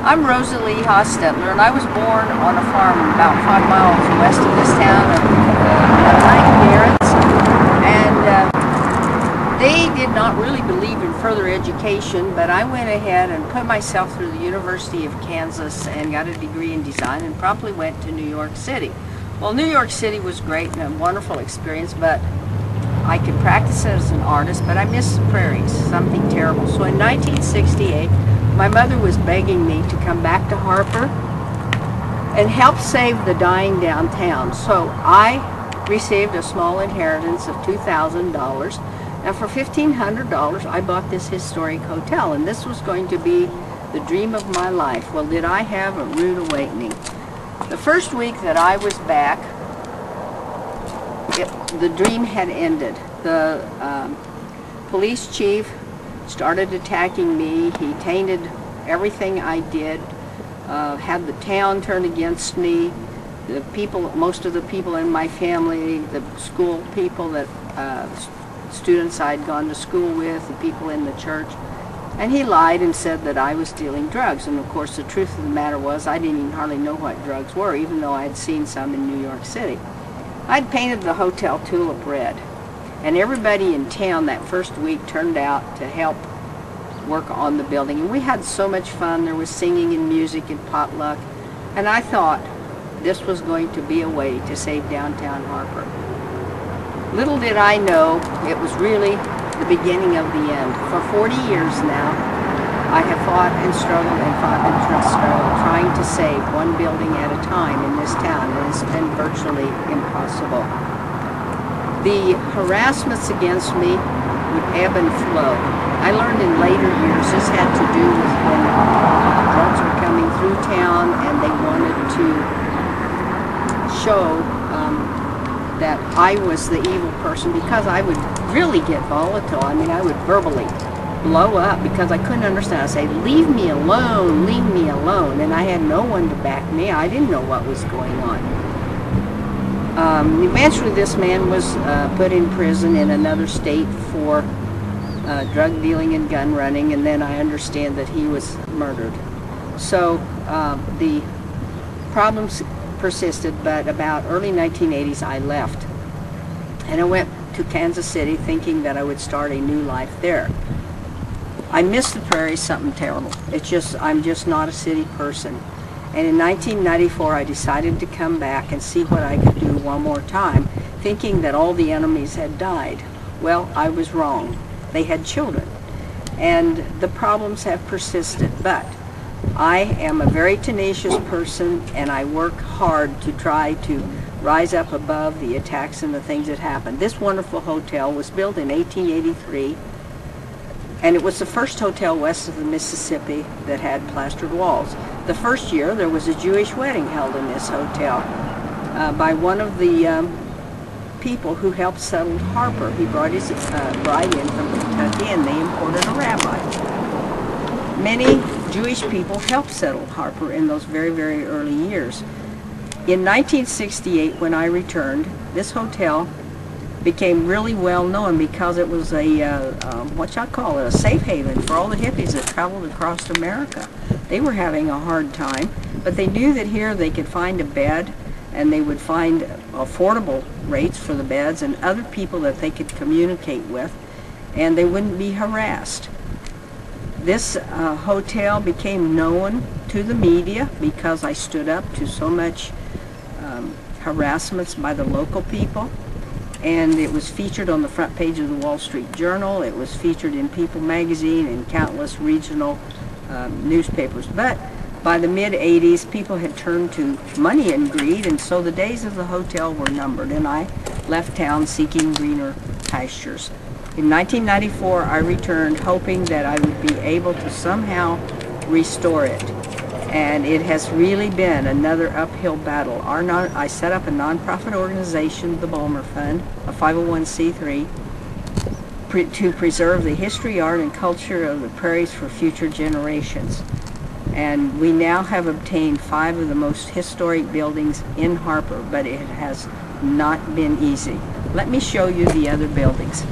I'm Rosalea Hostetler, and I was born on a farm about 5 miles west of this town of Garrett's. And they did not really believe in further education, but I went ahead and put myself through the University of Kansas and got a degree in design and promptly went to New York City. Well, New York City was great and a wonderful experience, but I could practice as an artist, but I missed the prairies, something terrible. So in 1968, my mother was begging me to come back to Harper and help save the dying downtown. So I received a small inheritance of $2,000, and for $1,500 I bought this historic hotel, and this was going to be the dream of my life. Well, did I have a rude awakening. The first week that I was back, the dream had ended. The police chief started attacking me. He tainted everything I did, had the town turn against me. The people, most of the people in my family, the school people that students I'd gone to school with, the people in the church. And he lied and said that I was dealing drugs. And of course the truth of the matter was I didn't even hardly know what drugs were, even though I had seen some in New York City. I'd painted the hotel tulip red, and everybody in town that first week turned out to help work on the building, and we had so much fun. There was singing and music and potluck, and I thought this was going to be a way to save downtown Harper. Little did I know it was really the beginning of the end. For 40 years now, I have fought and struggled and fought and struggled trying to save one building at a time in this town, and it's been virtually impossible. The harassments against me would ebb and flow. I learned in later years this had to do with when drugs were coming through town and they wanted to show that I was the evil person, because I would really get volatile. I mean, I would verbally blow up because I couldn't understand. I'd say, leave me alone, leave me alone. And I had no one to back me. I didn't know what was going on. Eventually this man was put in prison in another state for drug dealing and gun running, and then I understand that he was murdered. So the problems persisted, but about early 1980s I left. And I went to Kansas City thinking that I would start a new life there. I miss the prairies, something terrible. I'm just not a city person. And in 1994, I decided to come back and see what I could do one more time, thinking that all the enemies had died. Well, I was wrong. They had children. And the problems have persisted. But I am a very tenacious person, and I work hard to try to rise up above the attacks and the things that happened. This wonderful hotel was built in 1883. And it was the first hotel west of the Mississippi that had plastered walls. The first year there was a Jewish wedding held in this hotel by one of the people who helped settle Harper. He brought his bride in from Kentucky, and they imported a rabbi. Many Jewish people helped settle Harper in those very, very early years. In 1968, when I returned, this hotel became really well known because it was a, what y'all call it, a safe haven for all the hippies that traveled across America. They were having a hard time, but they knew that here they could find a bed, and they would find affordable rates for the beds and other people that they could communicate with, and they wouldn't be harassed. This hotel became known to the media because I stood up to so much harassments by the local people. And it was featured on the front page of the Wall Street Journal. It was featured in People magazine and countless regional newspapers. But by the mid-'80s, people had turned to money and greed, and so the days of the hotel were numbered, and I left town seeking greener pastures. In 1994, I returned hoping that I would be able to somehow restore it. And it has really been another uphill battle. I set up a nonprofit organization, the Balmer Fund, a 501c3, to preserve the history, art, and culture of the prairies for future generations. And we now have obtained 5 of the most historic buildings in Harper, but it has not been easy. Let me show you the other buildings.